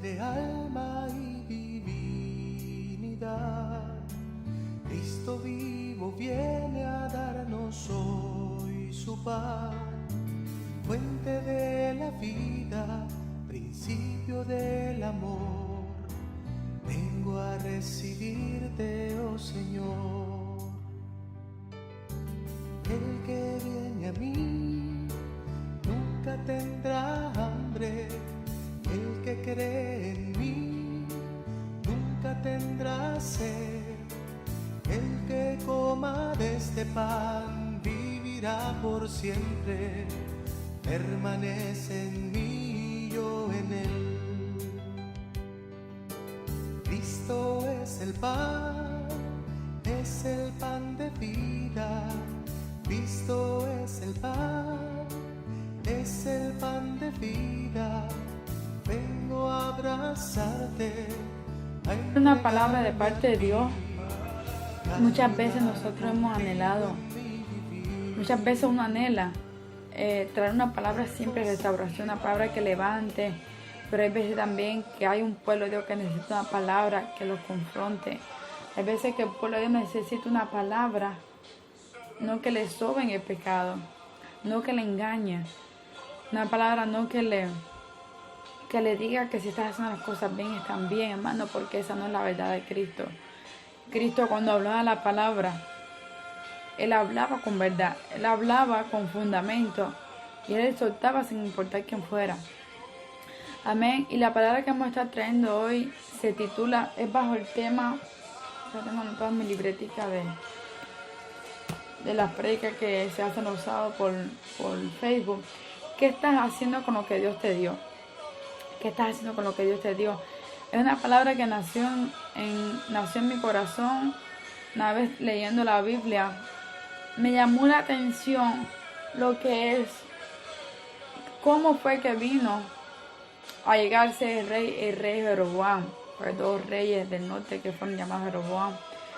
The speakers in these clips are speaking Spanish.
de alma y divinidad. Cristo vivo viene a darnos hoy su paz, fuente de la vida, principio del amor. Vengo a recibirte, oh Señor. El que viene a mí nunca tendrá hambre. El que cree en mí nunca tendrá sed. El que coma de este pan vivirá por siempre. Permanece en mí y yo en él. Cristo es el pan de vida. Cristo es el pan de vida. Vengo a abrazarte. Una palabra de parte de Dios. Muchas veces nosotros hemos anhelado, muchas veces uno anhela traer una palabra siempre de restauración, una palabra que levante, pero hay veces también que hay un pueblo de Dios que necesita una palabra que los confronte. Hay veces que el pueblo de Dios necesita una palabra, no que le soben el pecado, no que le engañe, una palabra no que le diga que si estás haciendo las cosas bien, están bien, hermano, porque esa no es la verdad de Cristo. Cristo, cuando hablaba la palabra, Él hablaba con verdad, Él hablaba con fundamento y Él exhortaba sin importar quién fuera. Amén. Y la palabra que vamos a estar trayendo hoy se titula, es bajo el tema, ya tengo anotada mi libretica de las predicas que se hacen los sábados por Facebook. ¿Qué estás haciendo con lo que Dios te dio? ¿Qué estás haciendo con lo que Dios te dio? Es una palabra que nació en mi corazón. Una vez leyendo la Biblia, me llamó la atención lo que es, cómo fue que vino a llegarse el rey Jeroboam. Fue dos reyes del norte que fueron llamados Jeroboam.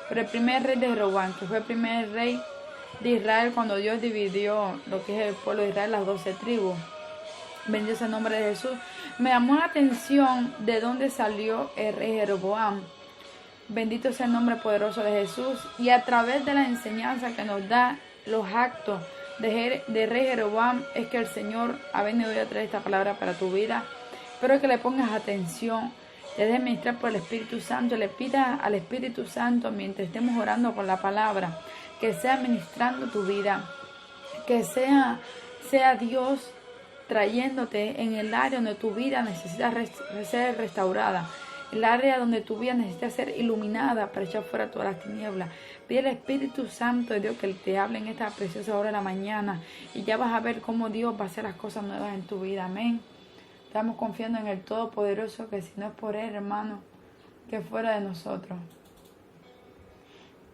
Pero el primer rey de Jeroboam, que fue el primer rey de Israel cuando Dios dividió lo que es el pueblo de Israel, las 12 tribus. Bendito sea el nombre de Jesús. Me llamó la atención de dónde salió el rey Jeroboam. Bendito sea el nombre poderoso de Jesús. Y a través de la enseñanza que nos da los actos de rey Jeroboam, es que el Señor ha venido a traer esta palabra para tu vida. Espero que le pongas atención, te dejes ministrar por el Espíritu Santo. Le pidas al Espíritu Santo, mientras estemos orando por la palabra, que sea ministrando tu vida, que sea Dios trayéndote en el área donde tu vida necesita ser restaurada, el área donde tu vida necesita ser iluminada para echar fuera todas las tinieblas. Pide al Espíritu Santo de Dios que te hable en esta preciosa hora de la mañana y ya vas a ver cómo Dios va a hacer las cosas nuevas en tu vida. Amén. Estamos confiando en el Todopoderoso, que si no es por Él, hermano, que fuera de nosotros.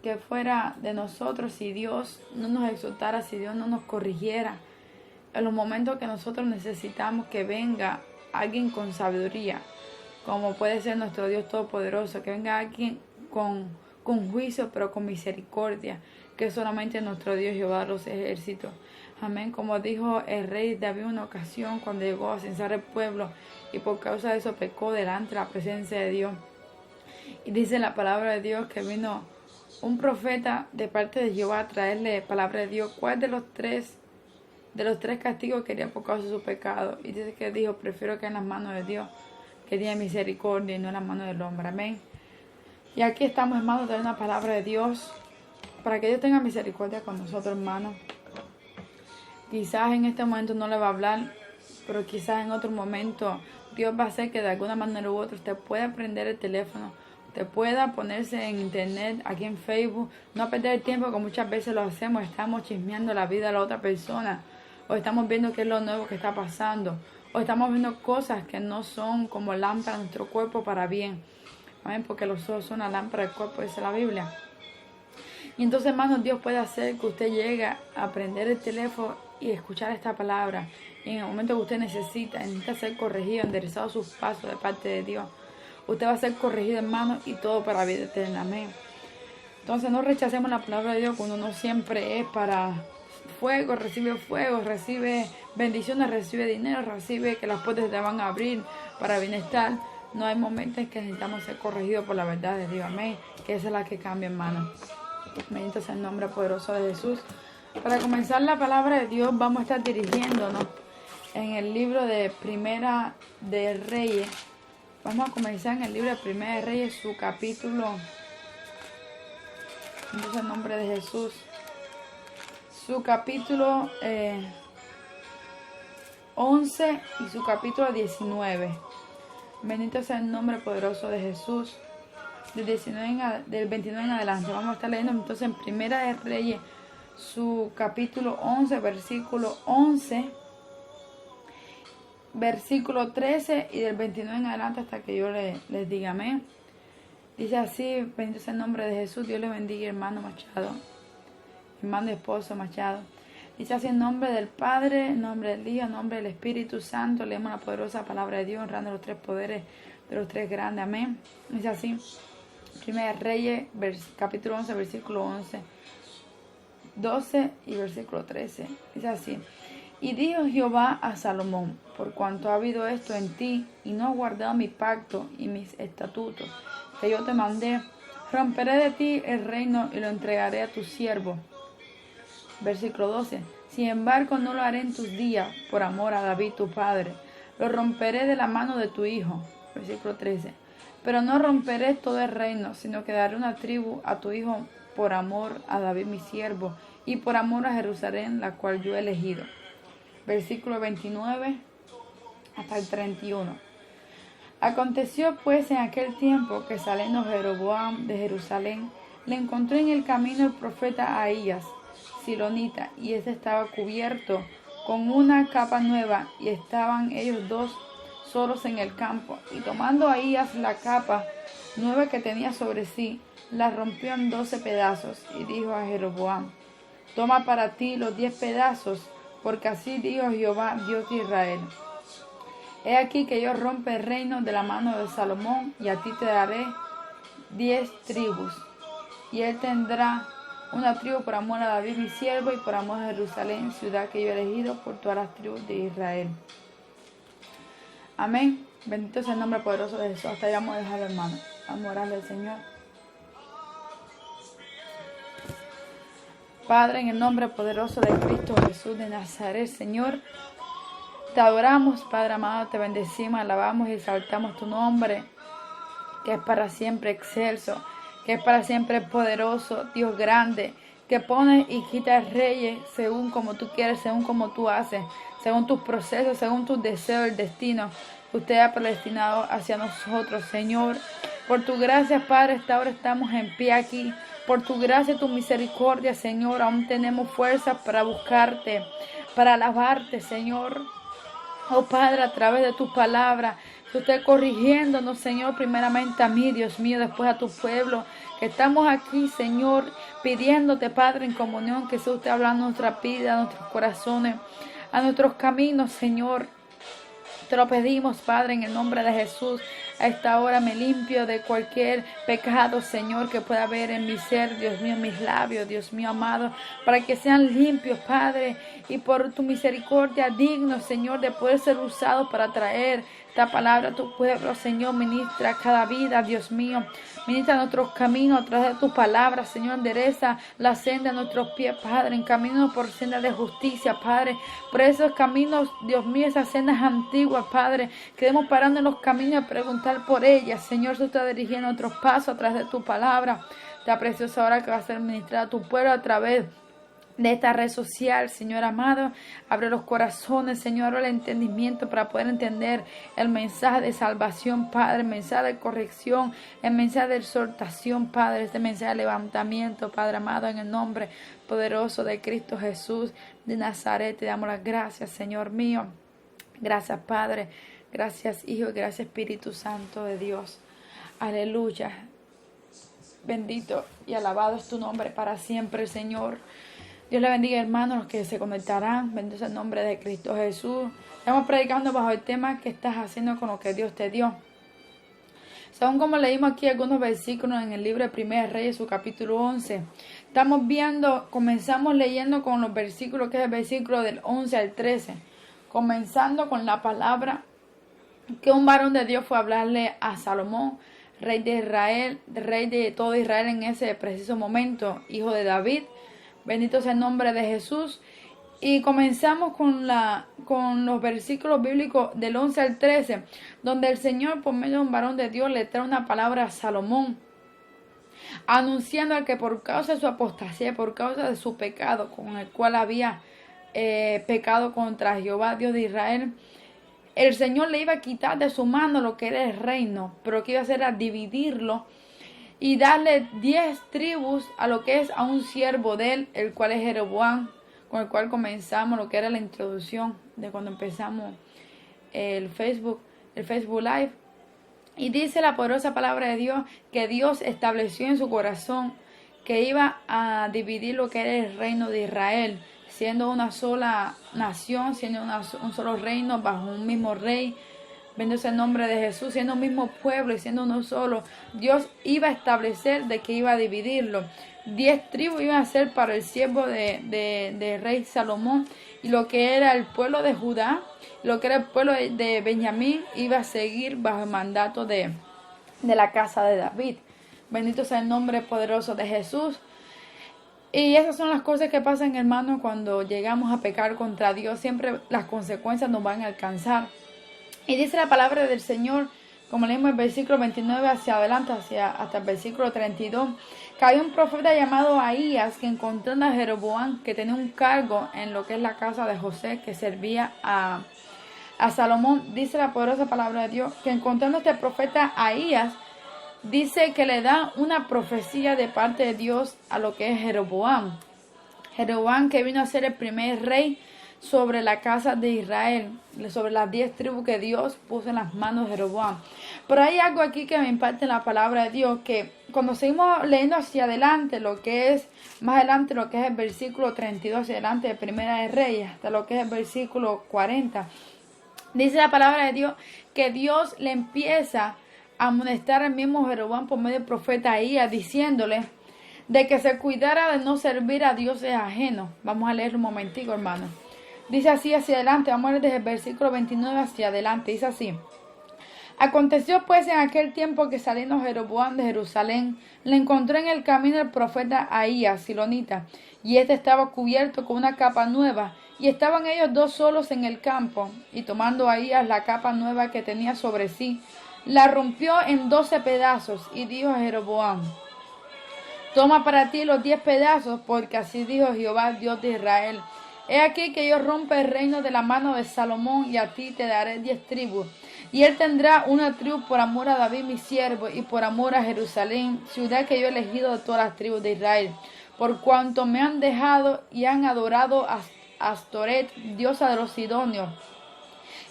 Que fuera de nosotros si Dios no nos exhortara, si Dios no nos corrigiera. En los momentos que nosotros necesitamos que venga alguien con sabiduría, como puede ser nuestro Dios Todopoderoso, que venga alguien con juicio, pero con misericordia, que es solamente nuestro Dios Jehová de los ejércitos. Amén. Como dijo el rey David una ocasión cuando llegó a censar el pueblo y por causa de eso pecó delante de la presencia de Dios. Y dice la palabra de Dios que vino un profeta de parte de Jehová a traerle palabra de Dios. ¿Cuál de los tres castigos quería por causa de su pecado? Y dice que dijo, prefiero que en las manos de Dios, que tiene misericordia y no en las manos del hombre. Amén. Y aquí estamos, hermanos, de una palabra de Dios para que Dios tenga misericordia con nosotros, hermanos. Quizás en este momento no le va a hablar, pero quizás en otro momento Dios va a hacer que de alguna manera u otra usted pueda prender el teléfono, usted pueda ponerse en internet, aquí en Facebook, no perder el tiempo que muchas veces lo hacemos, estamos chismeando la vida de la otra persona, o estamos viendo qué es lo nuevo que está pasando, o estamos viendo cosas que no son como lámpara a nuestro cuerpo para bien. Amén, porque los ojos son una lámpara del cuerpo, dice la Biblia. Y entonces, hermanos, Dios puede hacer que usted llegue a prender el teléfono y escuchar esta palabra. Y en el momento que usted necesita ser corregido, enderezado sus pasos de parte de Dios, usted va a ser corregido, hermano, y todo para vida eterna. Amén. Entonces no rechacemos la palabra de Dios cuando no siempre es para fuego, recibe bendiciones, recibe dinero, recibe que las puertas te van a abrir para bienestar. No hay momentos en que necesitamos ser corregidos por la verdad de Dios. Amén. Que esa es la que cambia, hermano. Bendito sea el nombre poderoso de Jesús. Para comenzar la palabra de Dios, vamos a estar dirigiéndonos en el libro de Primera de Reyes. Vamos a comenzar en el libro de Primera de Reyes, su capítulo. Bendito sea el nombre de Jesús. Su capítulo 11 y su capítulo 19. Bendito sea el nombre poderoso de Jesús. Del 29 en adelante. Vamos a estar leyendo entonces en Primera de Reyes, su capítulo 11, versículo 11, versículo 13 y del 29 en adelante hasta que yo les diga amén. Dice así, bendito sea el nombre de Jesús. Dios le bendiga, hermano Machado, hermano y esposo Machado. Dice así, en nombre del Padre, en nombre del Hijo, en nombre del Espíritu Santo, leemos la poderosa palabra de Dios, honrando los tres poderes de los tres grandes. Amén. Dice así, Primera de Reyes, capítulo 11, versículo 11, 12 y versículo 13. Dice así, y dijo Jehová a Salomón, por cuanto ha habido esto en ti, y no has guardado mi pacto y mis estatutos, que yo te mandé, romperé de ti el reino y lo entregaré a tu siervo. Versículo 12. Sin embargo, no lo haré en tus días, por amor a David tu padre. Lo romperé de la mano de tu hijo. Versículo 13. Pero no romperé todo el reino, sino que daré una tribu a tu hijo por amor a David mi siervo, y por amor a Jerusalén, la cual yo he elegido. Versículo 29 hasta el 31. Aconteció pues en aquel tiempo que saliendo Jeroboam de Jerusalén, le encontró en el camino el profeta Ahías, silonita, y este estaba cubierto con una capa nueva, y estaban ellos dos solos en el campo. Y tomando Ahías la capa nueva que tenía sobre sí, la rompió en 12 pedazos, y dijo a Jeroboam, toma para ti los 10 pedazos, porque así dijo Jehová, Dios de Israel. He aquí que yo rompe el reino de la mano de Salomón, y a ti te daré 10 tribus, y él tendrá una tribu por amor a David mi siervo, y por amor a Jerusalén, ciudad que yo he elegido por todas las tribus de Israel. Amén. Bendito sea el nombre poderoso de Jesús. Hasta allá vamos a dejarlo, hermano. Vamos a orarle al Señor. Padre, en el nombre poderoso de Cristo Jesús de Nazaret, Señor, te adoramos, Padre amado, te bendecimos, alabamos y exaltamos tu nombre, que es para siempre excelso, que es para siempre poderoso, Dios grande, que pones y quitas reyes según como tú quieres, según como tú haces, según tus procesos, según tus deseos, el destino que usted ha predestinado hacia nosotros, Señor. Por tu gracia, Padre, esta hora estamos en pie aquí. Por tu gracia y tu misericordia, Señor, aún tenemos fuerza para buscarte, para alabarte, Señor. Oh Padre, a través de tu palabra, que usted corrigiéndonos, Señor, primeramente a mí, Dios mío, después a tu pueblo, que estamos aquí, Señor, pidiéndote, Padre, en comunión, que sea usted hablando a nuestra vida, a nuestros corazones, a nuestros caminos, Señor. Te lo pedimos, Padre, en el nombre de Jesús. A esta hora me limpio de cualquier pecado, Señor, que pueda haber en mi ser, Dios mío, en mis labios, Dios mío amado, para que sean limpios, Padre, y por tu misericordia dignos, Señor, de poder ser usados para traer esta palabra a tu pueblo, Señor. Ministra cada vida, Dios mío. Ministra nuestros caminos a través de tu palabra, Señor. Endereza la senda de nuestros pies, Padre. Encamínanos por senda de justicia, Padre. Por esos caminos, Dios mío, esas sendas antiguas, Padre. Quedemos parando en los caminos a preguntar por ellas. Señor, tú estás dirigiendo nuestros pasos a través de tu palabra. Esta preciosa hora que va a ser ministrada a tu pueblo a través de esta red social, Señor amado. Abre los corazones, Señor, abre el entendimiento para poder entender el mensaje de salvación, Padre, el mensaje de corrección, el mensaje de exhortación, Padre, este mensaje de levantamiento, Padre amado, en el nombre poderoso de Cristo Jesús de Nazaret. Te damos las gracias, Señor mío. Gracias, Padre. Gracias, Hijo, y gracias, Espíritu Santo de Dios. Aleluya. Bendito y alabado es tu nombre para siempre, Señor. Dios le bendiga, hermanos, los que se conectarán. Bendito sea el nombre de Cristo Jesús. Estamos predicando bajo el tema que estás haciendo con lo que Dios te dio. Según como leímos aquí algunos versículos en el libro de Primera de Reyes, su capítulo 11. Estamos viendo, comenzamos leyendo con los versículos, que es el versículo del 11 al 13. Comenzando con la palabra que un varón de Dios fue a hablarle a Salomón, rey de Israel, rey de todo Israel en ese preciso momento, hijo de David. Bendito sea el nombre de Jesús. Y comenzamos con los versículos bíblicos del 11 al 13, donde el Señor, por medio de un varón de Dios, le trae una palabra a Salomón, anunciando que por causa de su apostasía, por causa de su pecado, con el cual había pecado contra Jehová, Dios de Israel, el Señor le iba a quitar de su mano lo que era el reino, pero lo que iba a hacer era dividirlo y darle 10 tribus a lo que es a un siervo de él, el cual es Jeroboam, con el cual comenzamos lo que era la introducción de cuando empezamos el Facebook Live. Y dice la poderosa palabra de Dios que Dios estableció en su corazón que iba a dividir lo que era el reino de Israel, siendo una sola nación, siendo un solo reino bajo un mismo rey. Bendito sea el nombre de Jesús, siendo un mismo pueblo y siendo uno solo. Dios iba a establecer de que iba a dividirlo. 10 tribus iban a ser para el siervo de rey Salomón, y lo que era el pueblo de Judá, lo que era el pueblo de Benjamín, iba a seguir bajo el mandato de la casa de David. Bendito sea el nombre poderoso de Jesús. Y esas son las cosas que pasan, hermanos, cuando llegamos a pecar contra Dios. Siempre las consecuencias nos van a alcanzar. Y dice la palabra del Señor, como leemos el versículo 29 hacia adelante, hasta el versículo 32, que había un profeta llamado Ahías, que encontrando a Jeroboam, que tenía un cargo en lo que es la casa de José, que servía a Salomón. Dice la poderosa palabra de Dios, que encontrando a este profeta Ahías, dice que le da una profecía de parte de Dios a lo que es Jeroboam. Jeroboam, que vino a ser el primer rey sobre la casa de Israel, sobre las 10 tribus que Dios puso en las manos de Jeroboam. Pero hay algo aquí que me impacta en la palabra de Dios, que cuando seguimos leyendo hacia adelante, más adelante lo que es el versículo 32 hacia adelante de Primera de Reyes, hasta lo que es el versículo 40, dice la palabra de Dios que Dios le empieza a amonestar al mismo Jeroboam por medio del profeta Ahías, diciéndole de que se cuidara de no servir a dioses ajenos. Vamos a leer un momentico, hermano. Dice así hacia adelante, vamos a leer desde el versículo 29 hacia adelante, dice así. Aconteció pues en aquel tiempo que saliendo Jeroboam de Jerusalén, le encontró en el camino el profeta Ahías, silonita, y éste estaba cubierto con una capa nueva, y estaban ellos dos solos en el campo, y tomando Ahías la capa nueva que tenía sobre sí, la rompió en 12 pedazos, y dijo a Jeroboam, toma para ti los 10 pedazos, porque así dijo Jehová, Dios de Israel, he aquí que yo rompo el reino de la mano de Salomón, y a ti te daré 10 tribus. Y él tendrá una tribu por amor a David mi siervo, y por amor a Jerusalén, ciudad que yo he elegido de todas las tribus de Israel. Por cuanto me han dejado y han adorado a Astoret, diosa de los sidonios,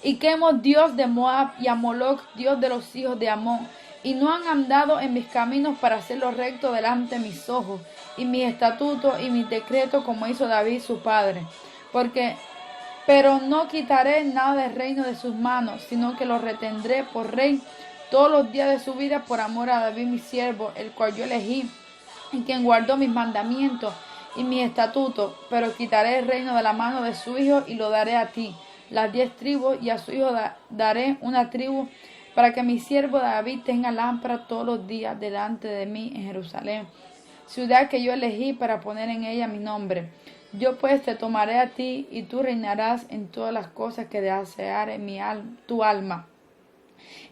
y Quemos, dios de Moab, y a Moloc, dios de los hijos de Amón, y no han andado en mis caminos para hacerlo recto delante de mis ojos, y mis estatutos y mis decretos como hizo David su padre. Pero no quitaré nada del reino de sus manos, sino que lo retendré por rey todos los días de su vida por amor a David mi siervo, el cual yo elegí, y quien guardó mis mandamientos y mis estatutos. Pero quitaré el reino de la mano de su hijo y lo daré a ti, las 10 tribus, y a su hijo daré una tribu, para que mi siervo David tenga lámpara todos los días delante de mí en Jerusalén, ciudad que yo elegí para poner en ella mi nombre. Yo pues te tomaré a ti, y tú reinarás en todas las cosas que deseare tu alma,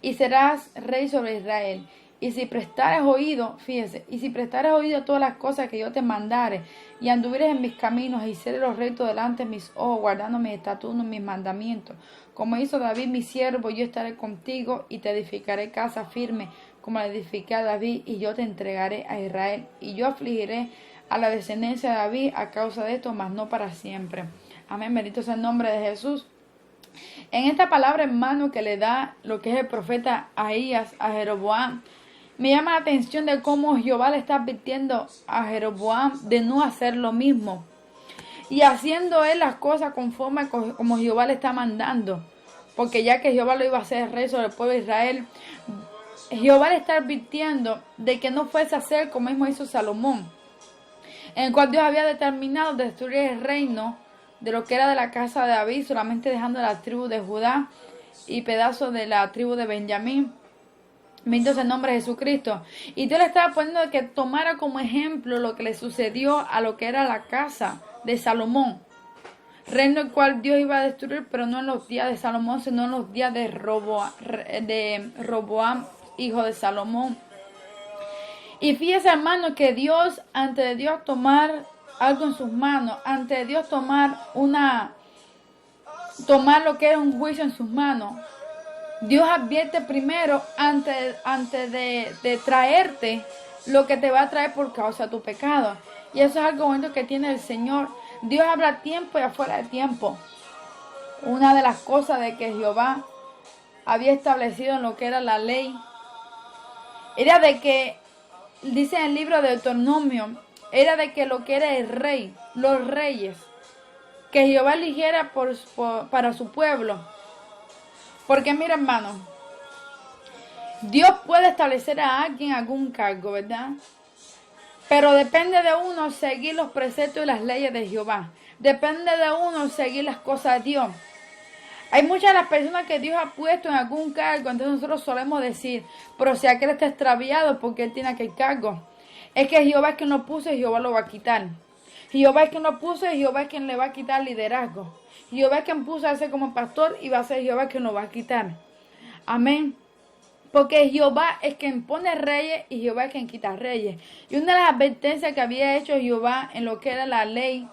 y serás rey sobre Israel. Y si prestares oído, fíjese, y si prestares oído a todas las cosas que yo te mandare, y anduvieres en mis caminos, y hicieres los rectos delante de mis ojos, guardando mis estatutos, mis mandamientos, como hizo David mi siervo, yo estaré contigo, y te edificaré casa firme, como la edifiqué a David, y yo te entregaré a Israel, y yo afligiré a la descendencia de David a causa de esto, mas no para siempre. Amén, bendito sea el nombre de Jesús. En esta palabra, hermano, que le da lo que es el profeta Ahías a Jeroboam, me llama la atención de cómo Jehová le está advirtiendo a Jeroboam de no hacer lo mismo, y haciendo él las cosas conforme como Jehová le está mandando, porque ya que Jehová lo iba a hacer rey sobre el pueblo de Israel, Jehová le está advirtiendo de que no fuese a hacer como mismo hizo Salomón, en el cual Dios había determinado destruir el reino de lo que era de la casa de David, solamente dejando la tribu de Judá, y pedazos de la tribu de Benjamín. Bendito sea el nombre de Jesucristo. Y Dios le estaba poniendo que tomara como ejemplo lo que le sucedió a lo que era la casa de Salomón. Reino el cual Dios iba a destruir, pero no en los días de Salomón, sino en los días de Roboam, hijo de Salomón. Y fíjese, hermano, que Dios, antes de Dios tomar algo en sus manos, antes de Dios tomar lo que era un juicio en sus manos, Dios advierte primero antes de traerte lo que te va a traer por causa de tu pecado. Y eso es algo bonito que tiene el Señor. Dios habla a tiempo y afuera de tiempo. Una de las cosas de que Jehová había establecido en lo que era la ley era de que, dice en el libro de Deuteronomio, era de que lo que era el rey, los reyes, que Jehová eligiera para su pueblo. Porque mira, hermano, Dios puede establecer a alguien algún cargo, ¿verdad? Pero depende de uno seguir los preceptos y las leyes de Jehová. Depende de uno seguir las cosas de Dios. Hay muchas de las personas que Dios ha puesto en algún cargo, entonces nosotros solemos decir, pero si aquel está extraviado, porque él tiene aquel cargo. Es que Jehová es quien lo puso y Jehová lo va a quitar. Jehová es quien lo puso y Jehová es quien le va a quitar liderazgo. Jehová es quien puso a ese como pastor y va a ser Jehová quien lo va a quitar. Amén. Porque Jehová es quien pone reyes y Jehová es quien quita reyes. Y una de las advertencias que había hecho Jehová en lo que era la ley,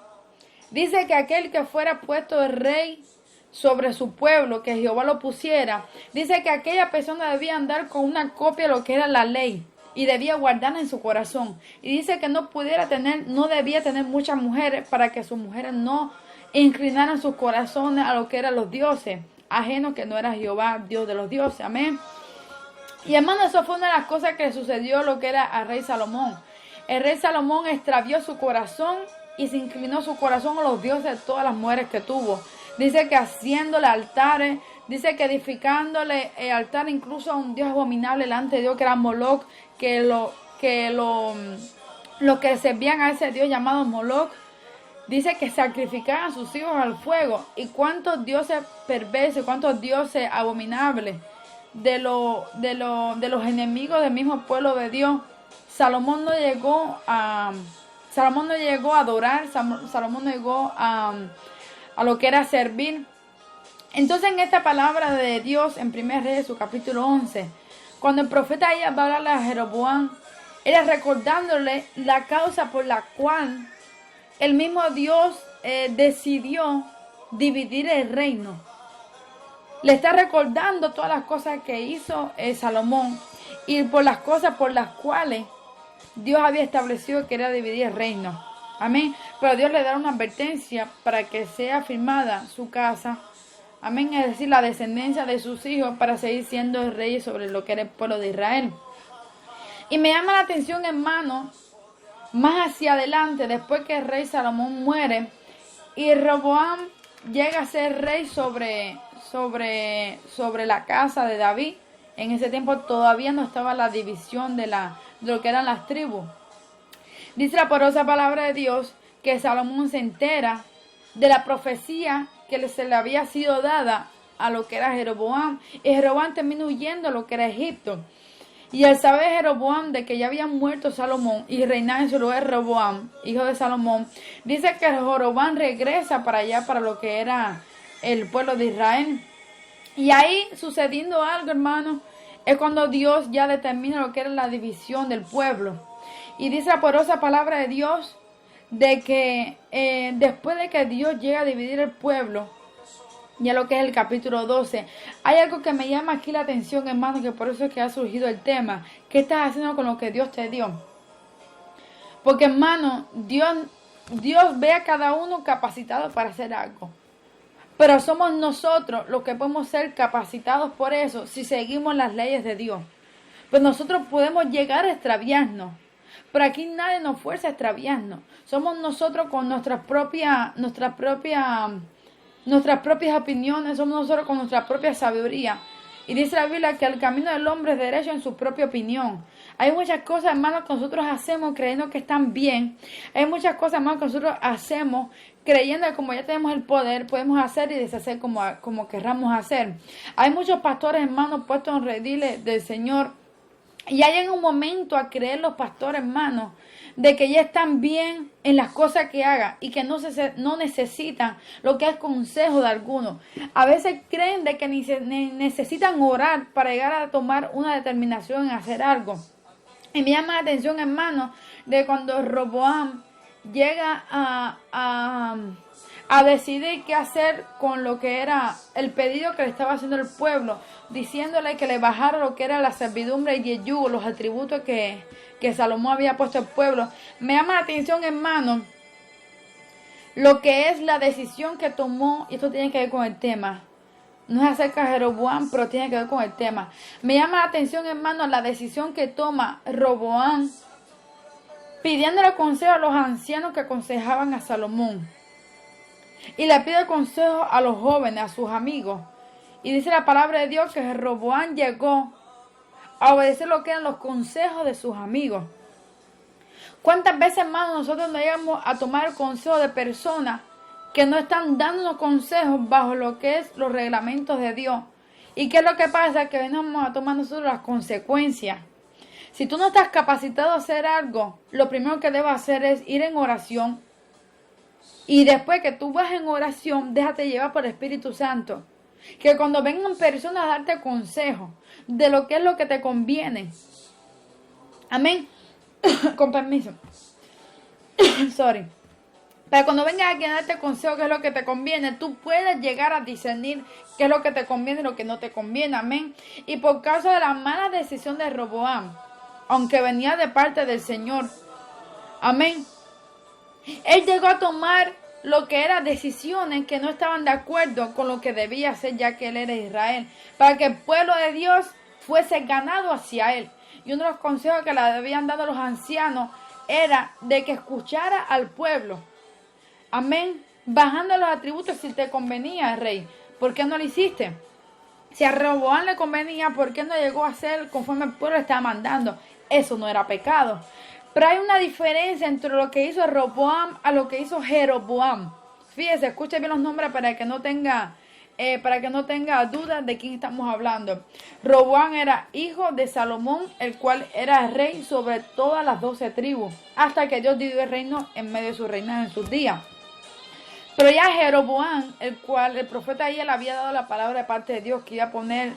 dice que aquel que fuera puesto de rey sobre su pueblo, que Jehová lo pusiera, dice que aquella persona debía andar con una copia de lo que era la ley y debía guardarla en su corazón. Y dice que no debía tener muchas mujeres para que sus mujeres no inclinaran sus corazones a lo que eran los dioses ajenos, que no era Jehová, Dios de los dioses. Amén. Y hermano, eso fue una de las cosas que sucedió lo que era al rey Salomón. El rey Salomón extravió su corazón y se inclinó su corazón a los dioses de todas las mujeres que tuvo. Dice que haciéndole altares, dice que edificándole el altar incluso a un dios abominable delante de Dios, que era Moloch, los que servían a ese dios llamado Moloch, dice que sacrificaban a sus hijos al fuego. Y cuántos dioses perversos, cuántos dioses abominables de los enemigos del mismo pueblo de Dios. Salomón no llegó a adorar, Salomón no llegó a lo que era servir. Entonces en esta palabra de Dios en 1 Reyes, su capítulo 11, cuando el profeta iba a hablarle a Jeroboam, era recordándole la causa por la cual el mismo Dios decidió dividir el reino. Le está recordando todas las cosas que hizo Salomón y por las cosas por las cuales Dios había establecido que era dividir el reino. Amén. Pero Dios le da una advertencia para que sea firmada su casa. Amén. Es decir, la descendencia de sus hijos para seguir siendo reyes sobre lo que era el pueblo de Israel. Y me llama la atención, hermano, más hacia adelante, después que el rey Salomón muere y Roboam llega a ser rey sobre la casa de David. En ese tiempo todavía no estaba la división de lo que eran las tribus. Dice la poderosa palabra de Dios que Salomón se entera de la profecía que se le había sido dada a lo que era Jeroboam. Y Jeroboam termina huyendo a lo que era Egipto. Y al saber Jeroboam de que ya había muerto Salomón y reinaba en su lugar Roboam, hijo de Salomón, dice que Jeroboam regresa para allá, para lo que era el pueblo de Israel. Y ahí sucediendo algo, hermano, es cuando Dios ya determina lo que era la división del pueblo. Y dice la poderosa palabra de Dios de que después de que Dios llega a dividir el pueblo, ya lo que es el capítulo 12, hay algo que me llama aquí la atención, hermano, que por eso es que ha surgido el tema. ¿Qué estás haciendo con lo que Dios te dio? Porque, hermano, Dios ve a cada uno capacitado para hacer algo. Pero somos nosotros los que podemos ser capacitados por eso si seguimos las leyes de Dios. Pues nosotros podemos llegar a extraviarnos. Pero aquí nadie nos fuerza a extraviarnos. Somos nosotros con nuestras propias opiniones, somos nosotros con nuestra propia sabiduría Y dice la Biblia que el camino del hombre es derecho en su propia opinión. Hay muchas cosas, hermanos, que nosotros hacemos creyendo que están bien. Hay muchas cosas, hermanos, que nosotros hacemos creyendo que como ya tenemos el poder, podemos hacer y deshacer como querramos hacer. Hay muchos pastores, hermanos, puestos en rediles del Señor. Y ya llega un momento a creer los pastores, hermanos, de que ya están bien en las cosas que hagan y que no necesitan lo que es consejo de alguno. A veces creen de que necesitan orar para llegar a tomar una determinación en hacer algo. Y me llama la atención, hermano, de cuando Roboam llega a decidir qué hacer con lo que era el pedido que le estaba haciendo el pueblo, diciéndole que le bajara lo que era la servidumbre y el yugo, los atributos que Salomón había puesto al pueblo. Me llama la atención, hermano, lo que es la decisión que tomó, y esto tiene que ver con el tema. No es acerca de Jeroboam, pero tiene que ver con el tema. Me llama la atención, hermano, la decisión que toma Roboam, pidiéndole consejo a los ancianos que aconsejaban a Salomón. Y le pide consejo a los jóvenes, a sus amigos. Y dice la palabra de Dios que Jeroboam llegó a obedecer lo que eran los consejos de sus amigos. ¿Cuántas veces, hermano, nosotros no llegamos a tomar consejo de personas que no están dándonos consejos bajo lo que es los reglamentos de Dios? ¿Y qué es lo que pasa? Que venimos a tomar nosotros las consecuencias. Si tú no estás capacitado a hacer algo, lo primero que debes hacer es ir en oración. Y después que tú vas en oración, déjate llevar por el Espíritu Santo. Que cuando vengan personas a darte consejo de lo que es lo que te conviene. Amén. Con permiso. Sorry. Pero cuando venga alguien a darte consejo, que es lo que te conviene, tú puedes llegar a discernir qué es lo que te conviene y lo que no te conviene. Amén. Y por causa de la mala decisión de Roboam, aunque venía de parte del Señor, amén, él llegó a tomar lo que eran decisiones que no estaban de acuerdo con lo que debía hacer, ya que él era Israel, para que el pueblo de Dios fuese ganado hacia él. Y uno de los consejos que le habían dado los ancianos era de que escuchara al pueblo. Amén. Bajando los atributos si te convenía, rey. ¿Por qué no lo hiciste? Si a Roboam le convenía, ¿por qué no llegó a hacer conforme el pueblo le estaba mandando? Eso no era pecado. Pero hay una diferencia entre lo que hizo Roboam a lo que hizo Jeroboam. Fíjese, escuche bien los nombres para que no tenga dudas de quién estamos hablando. Roboam era hijo de Salomón, el cual era rey sobre todas las 12 tribus, hasta que Dios dio el reino en medio de su reinado en sus días. Pero ya Jeroboam, el cual el profeta ahí le había dado la palabra de parte de Dios que iba a poner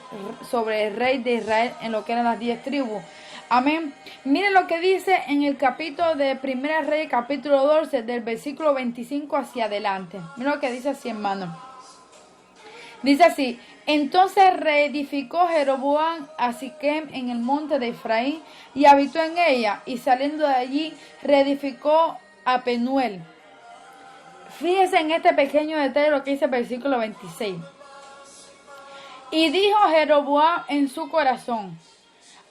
sobre el rey de Israel en lo que eran las 10 tribus. Amén. Miren lo que dice en el capítulo de Primera Reyes, capítulo 12, del versículo 25 hacia adelante. Miren lo que dice así, hermano. Dice así: entonces reedificó Jeroboam a Siquem en el monte de Efraín y habitó en ella, y saliendo de allí reedificó a Penuel. Fíjense en este pequeño detalle lo que dice el versículo 26. Y dijo Jeroboam en su corazón: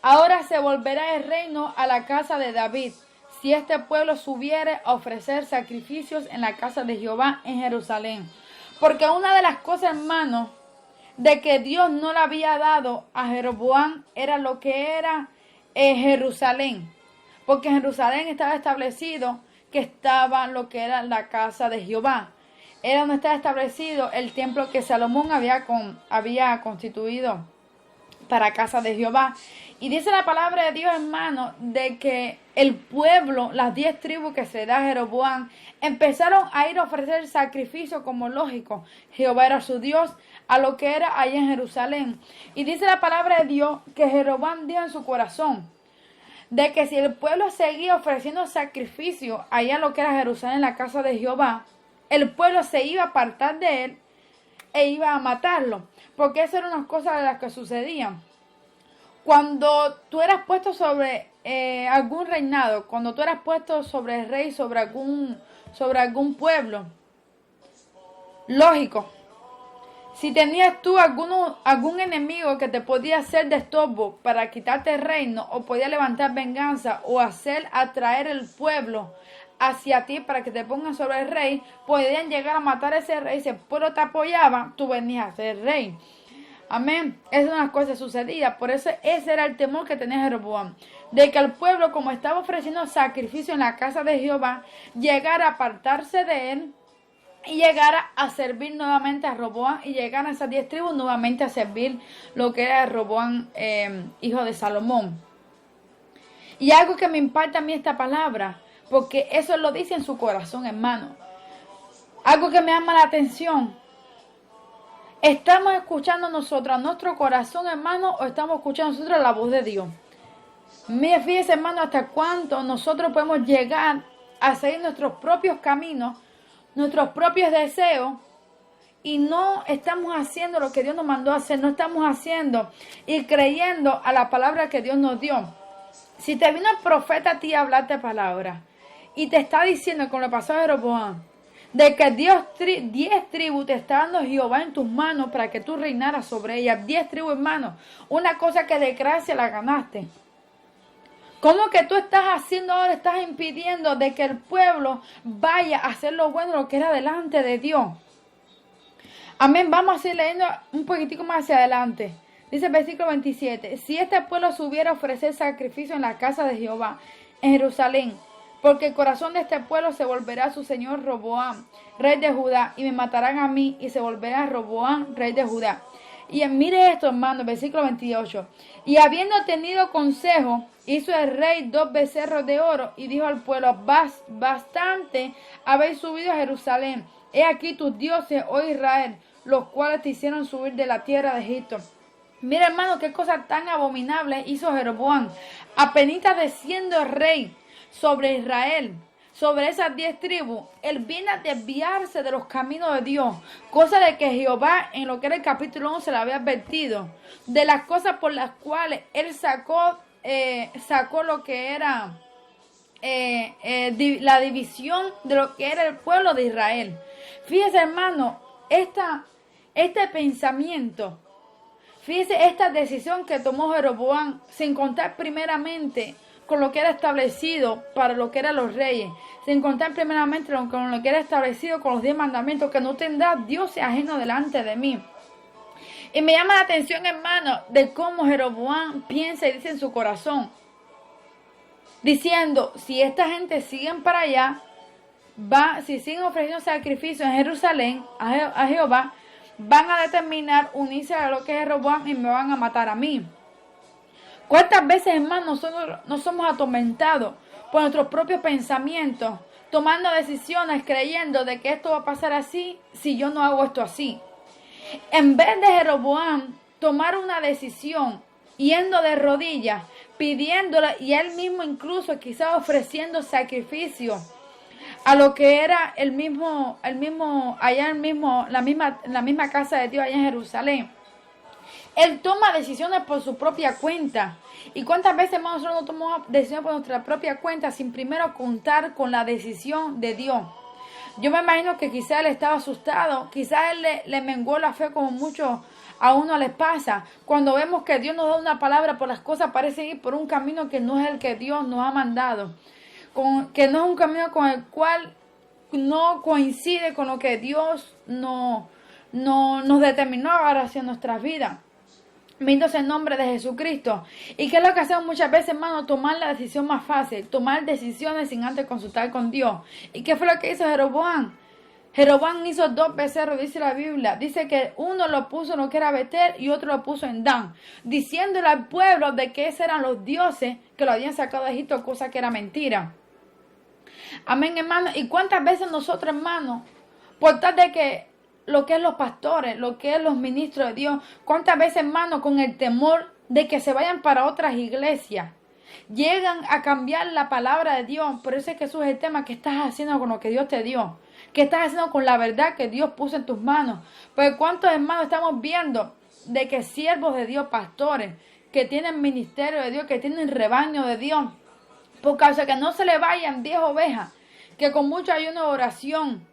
ahora se volverá el reino a la casa de David, si este pueblo subiere a ofrecer sacrificios en la casa de Jehová en Jerusalén. Porque una de las cosas, hermanos, de que Dios no le había dado a Jeroboam era lo que era Jerusalén. Porque en Jerusalén estaba establecido que estaba lo que era la casa de Jehová. Era donde estaba establecido el templo que Salomón había constituido para casa de Jehová. Y dice la palabra de Dios, hermano, de que el pueblo, las 10 tribus que se da a Jeroboam, empezaron a ir a ofrecer sacrificios como lógico. Jehová era su Dios, a lo que era allá en Jerusalén. Y dice la palabra de Dios que Jeroboam dijo en su corazón de que si el pueblo seguía ofreciendo sacrificios allá en lo que era Jerusalén, en la casa de Jehová, el pueblo se iba a apartar de él e iba a matarlo. Porque esas eran unas cosas de las que sucedían. Cuando tú eras puesto sobre algún reinado, cuando tú eras puesto sobre el rey, sobre algún pueblo, lógico, si tenías tú algún enemigo que te podía hacer de estorbo para quitarte el reino, o podía levantar venganza, o hacer atraer el pueblo hacia ti para que te pongan sobre el rey, podían llegar a matar a ese rey. Si el pueblo te apoyaba, tú venías a ser rey. Amén. Esa es una cosa sucedida. Por eso ese era el temor que tenía Jeroboam. De que el pueblo, como estaba ofreciendo sacrificio en la casa de Jehová, llegara a apartarse de él y llegara a servir nuevamente a Roboam, y llegaran esas 10 tribus nuevamente a servir lo que era Roboam, hijo de Salomón. Y algo que me impacta a mí esta palabra, porque eso lo dice en su corazón, hermano. Algo que me llama la atención. ¿Estamos escuchando nosotros a nuestro corazón, hermano, o estamos escuchando nosotros la voz de Dios? Mire, fíjese, hermano, hasta cuánto nosotros podemos llegar a seguir nuestros propios caminos, nuestros propios deseos, y no estamos haciendo lo que Dios nos mandó a hacer, no estamos haciendo y creyendo a la palabra que Dios nos dio. Si te vino el profeta a ti a hablarte palabra y te está diciendo, como le pasó a Jeroboam, de que 10 tribus te está dando Jehová en tus manos para que tú reinaras sobre ellas. 10 tribus, hermano. Una cosa que de gracia la ganaste. ¿Cómo que tú estás haciendo ahora? Estás impidiendo de que el pueblo vaya a hacer lo bueno, lo que era delante de Dios. Amén. Vamos a seguir leyendo un poquitico más hacia adelante. Dice el versículo 27. Si este pueblo subiera a ofrecer sacrificio en la casa de Jehová, en Jerusalén, porque el corazón de este pueblo se volverá a su señor Roboam, rey de Judá, y me matarán a mí, y se volverá a Roboam, rey de Judá. Y mire esto, hermano, versículo 28. Y habiendo tenido consejo, hizo el rey 2 becerros de oro, y dijo al pueblo, bastante habéis subido a Jerusalén. He aquí tus dioses, oh Israel, los cuales te hicieron subir de la tierra de Egipto. Mira, hermano, qué cosa tan abominable hizo Jeroboam. Apenas desciendo el rey sobre Israel, sobre esas 10 tribus, él viene a desviarse de los caminos de Dios, cosa de que Jehová en lo que era el capítulo 11 le había advertido, de las cosas por las cuales él sacó lo que era la división de lo que era el pueblo de Israel. Fíjese, hermano, este pensamiento, fíjese esta decisión que tomó Jeroboam, sin contar primeramente con lo que era establecido para lo que eran los reyes, sin contar primeramente con lo que era establecido con los 10 mandamientos, que no tendrás dioses ajenos delante de mí. Y me llama la atención, hermano, de cómo Jeroboam piensa y dice en su corazón, diciendo, si esta gente siguen para allá, si siguen ofreciendo sacrificios en Jerusalén a Jehová, van a determinar unirse a lo que es Jeroboam y me van a matar a mí. ¿Cuántas veces, hermano, nosotros nos somos atormentados por nuestros propios pensamientos, tomando decisiones creyendo de que esto va a pasar así si yo no hago esto así? En vez de Jeroboam tomar una decisión, yendo de rodillas, pidiéndola, y él mismo incluso quizás ofreciendo sacrificio a lo que era la misma casa de Dios allá en Jerusalén. Él toma decisiones por su propia cuenta. ¿Y cuántas veces, hermanos, nosotros no tomamos decisiones por nuestra propia cuenta sin primero contar con la decisión de Dios? Yo me imagino que quizás él estaba asustado, quizás él le menguó la fe, como mucho a uno les pasa. Cuando vemos que Dios nos da una palabra, por las cosas parecen ir por un camino que no es el que Dios nos ha mandado, que no es un camino con el cual no coincide con lo que Dios nos determinó ahora hacia nuestras vidas. Bendito sea el nombre de Jesucristo. ¿Y qué es lo que hacemos muchas veces, hermano? Tomar la decisión más fácil, tomar decisiones sin antes consultar con Dios. ¿Y qué fue lo que hizo Jeroboam? Jeroboam hizo 2 becerros, dice la Biblia. Dice que uno lo puso en lo que era Betel y otro lo puso en Dan, diciéndole al pueblo de que esos eran los dioses que lo habían sacado de Egipto, cosa que era mentira. Amén, hermano. ¿Y cuántas veces nosotros, hermano, por tal de que lo que es los pastores, lo que es los ministros de Dios, cuántas veces, hermano, con el temor de que se vayan para otras iglesias, llegan a cambiar la palabra de Dios? Por eso es que eso es el tema: que estás haciendo con lo que Dios te dio, que estás haciendo con la verdad que Dios puso en tus manos. Porque cuántos, hermanos, estamos viendo de que siervos de Dios, pastores, que tienen ministerio de Dios, que tienen rebaño de Dios, por causa que no se le vayan 10 ovejas, que con mucho ayuno de oración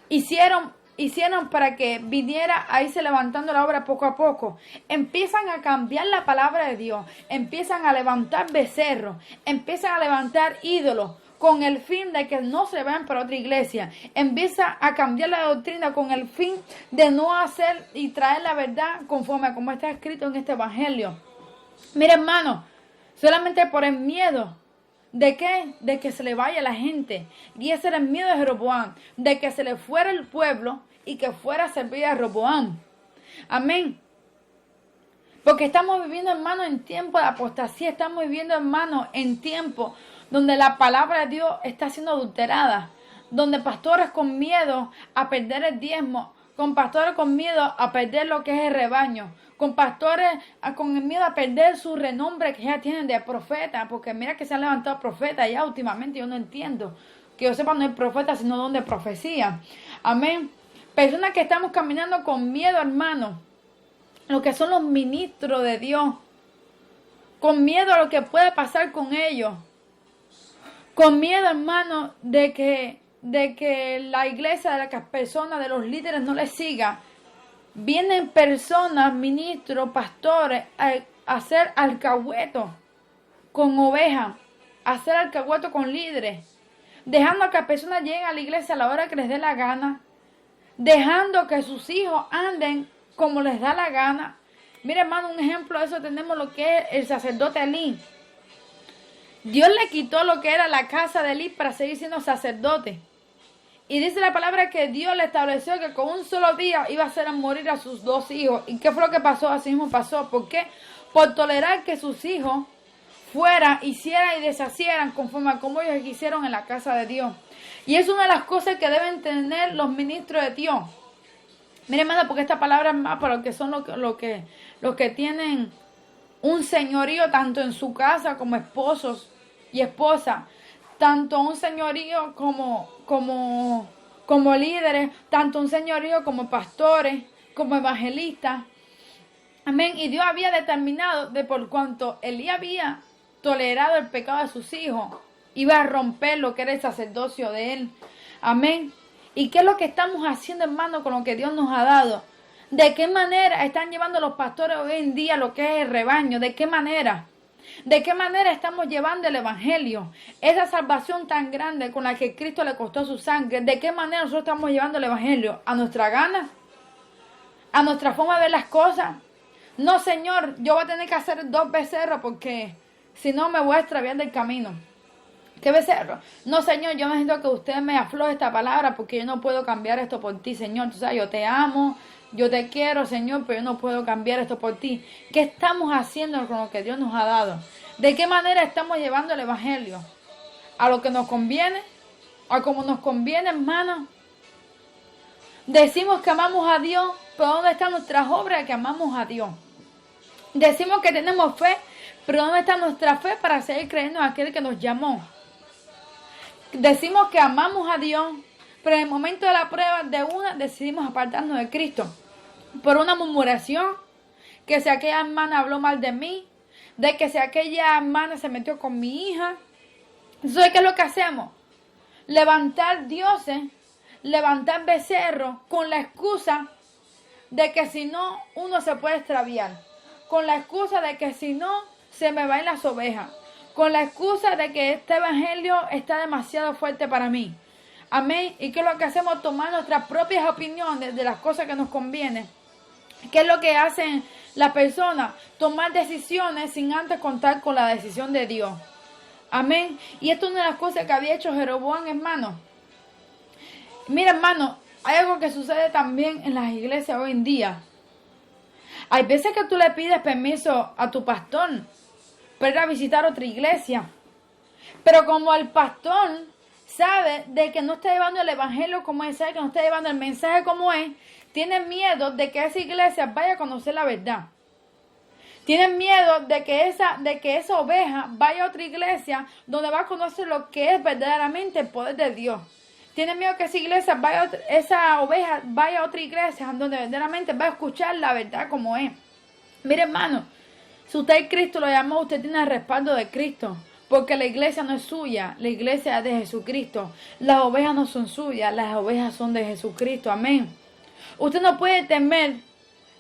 hicieron hicieron para que viniera a irse levantando la obra poco a poco. Empiezan a cambiar la palabra de Dios, empiezan a levantar becerros, empiezan a levantar ídolos con el fin de que no se vayan para otra iglesia. Empieza a cambiar la doctrina con el fin de no hacer y traer la verdad conforme a como está escrito en este evangelio. Mira, hermano, solamente por el miedo. ¿De qué? De que se le vaya la gente. Y ese era el miedo de Jeroboam, de que se le fuera el pueblo y que fuera a servir a Roboam. Amén. Porque estamos viviendo, hermano, en tiempo de apostasía. Estamos viviendo, hermano, en tiempo donde la palabra de Dios está siendo adulterada. Donde pastores con miedo a perder el diezmo, con pastores con miedo a perder lo que es el rebaño, con pastores con el miedo a perder su renombre que ya tienen de profeta, porque mira que se han levantado profetas ya últimamente. Yo no entiendo, que yo sepa, no hay profeta sino donde profecía. Amén. Personas que estamos caminando con miedo, hermano, lo que son los ministros de Dios, con miedo a lo que puede pasar con ellos, con miedo, hermano, de que la iglesia, de las personas, de los líderes no les siga. Vienen personas, ministros, pastores, a hacer alcahuetos con ovejas, a hacer alcahuetos con líderes, dejando que las personas lleguen a la iglesia a la hora que les dé la gana, dejando que sus hijos anden como les da la gana. Mira, hermano, un ejemplo de eso tenemos lo que es el sacerdote Elí. Dios le quitó lo que era la casa de Elí para seguir siendo sacerdote. Y dice la palabra que Dios le estableció que con un solo día iba a hacer morir a sus 2 hijos. ¿Y qué fue lo que pasó? Así mismo pasó. ¿Por qué? Por tolerar que sus hijos fueran, hicieran y deshacieran conforme a como ellos hicieron en la casa de Dios. Y es una de las cosas que deben tener los ministros de Dios. Mire, hermano, porque esta palabra es más para los que son los que tienen un señorío tanto en su casa como esposos y esposas, tanto un señorío como líderes, tanto un señorío como pastores, como evangelistas. Amén. Y Dios había determinado de por cuanto Elí había tolerado el pecado de sus hijos, iba a romper lo que era el sacerdocio de él. Amén. ¿Y qué es lo que estamos haciendo, hermano, con lo que Dios nos ha dado? ¿De qué manera están llevando los pastores hoy en día lo que es el rebaño? ¿De qué manera? ¿De qué manera estamos llevando el evangelio? Esa salvación tan grande con la que Cristo le costó su sangre. ¿De qué manera nosotros estamos llevando el evangelio? ¿A nuestra gana? ¿A nuestra forma de ver las cosas? No, Señor, yo voy a tener que hacer 2 becerros porque si no me voy a extraviar del camino. ¿Qué becerro? No, Señor, yo necesito que usted me afloje esta palabra porque yo no puedo cambiar esto por ti, Señor. Tú sabes, yo te amo, yo te quiero, Señor, pero yo no puedo cambiar esto por ti. ¿Qué estamos haciendo con lo que Dios nos ha dado? ¿De qué manera estamos llevando el evangelio? ¿A lo que nos conviene? ¿A como nos conviene, hermano? Decimos que amamos a Dios, pero ¿dónde están nuestras obras que amamos a Dios? Decimos que tenemos fe, pero ¿dónde está nuestra fe para seguir creyendo en aquel que nos llamó? Decimos que amamos a Dios, pero en el momento de la prueba de una decidimos apartarnos de Cristo. Por una murmuración, que si aquella hermana habló mal de mí, de que si aquella hermana se metió con mi hija. Entonces, ¿qué es lo que hacemos? Levantar dioses, levantar becerros con la excusa de que si no, uno se puede extraviar. Con la excusa de que si no, se me van las ovejas. Con la excusa de que este evangelio está demasiado fuerte para mí. Amén. ¿Y qué es lo que hacemos? Tomar nuestras propias opiniones de las cosas que nos convienen. ¿Qué es lo que hacen las personas? Tomar decisiones sin antes contar con la decisión de Dios. Amén. Y esto es una de las cosas que había hecho Jeroboam, hermano. Mira, hermano, hay algo que sucede también en las iglesias hoy en día. Hay veces que tú le pides permiso a tu pastor para ir a visitar otra iglesia. Pero como el pastor sabe de que no está llevando el evangelio como es, sabe que no está llevando el mensaje como es, tiene miedo de que esa iglesia vaya a conocer la verdad. Tienen miedo de que esa oveja vaya a otra iglesia donde va a conocer lo que es verdaderamente el poder de Dios. Tienen miedo que esa oveja vaya a otra iglesia donde verdaderamente va a escuchar la verdad como es. Mire, hermano, si usted Cristo lo llamó, usted tiene el respaldo de Cristo. Porque la iglesia no es suya, la iglesia es de Jesucristo. Las ovejas no son suyas, las ovejas son de Jesucristo. Amén. Usted no puede temer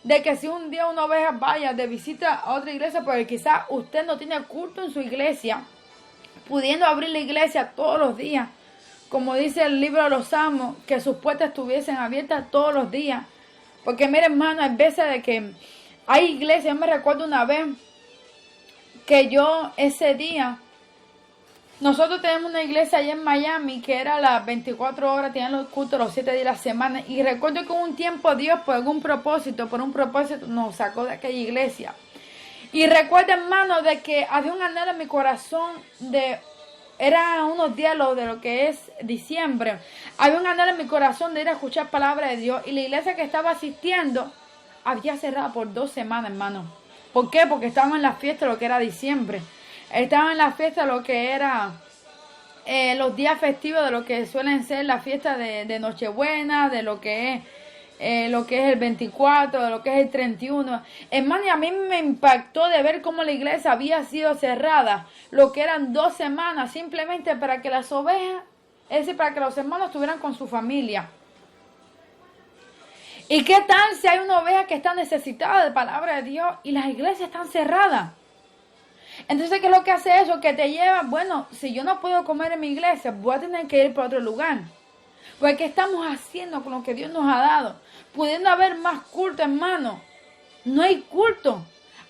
de que si un día una oveja vaya de visita a otra iglesia, porque quizás usted no tiene culto en su iglesia, pudiendo abrir la iglesia todos los días, como dice el libro de los Salmos, que sus puertas estuviesen abiertas todos los días. Porque mire, hermano, hay veces de que hay iglesias. Yo me recuerdo una vez que yo ese día, nosotros tenemos una iglesia allá en Miami que era las 24 horas, tenían los cultos los 7 días de la semana. Y recuerdo que un tiempo Dios por un propósito nos sacó de aquella iglesia. Y recuerdo, hermano, de que había un anhelo en mi corazón era unos días de lo que es diciembre. Había un anhelo en mi corazón de ir a escuchar palabra de Dios. Y la iglesia que estaba asistiendo había cerrado por 2 semanas, hermano. ¿Por qué? Porque estaban en la fiesta de lo que era diciembre. Estaban en la fiesta de lo que era los días festivos, de lo que suelen ser la fiesta de Nochebuena, de lo que es el 24, de lo que es el 31. Hermano, y a mí me impactó de ver cómo la iglesia había sido cerrada, lo que eran 2 semanas, simplemente para que las ovejas, es decir, para que los hermanos estuvieran con su familia. ¿Y qué tal si hay una oveja que está necesitada de palabra de Dios y las iglesias están cerradas? Entonces, ¿qué es lo que hace eso? Que te lleva, bueno, si yo no puedo comer en mi iglesia, voy a tener que ir para otro lugar. Porque ¿qué estamos haciendo con lo que Dios nos ha dado? Pudiendo haber más culto, hermano. No hay culto.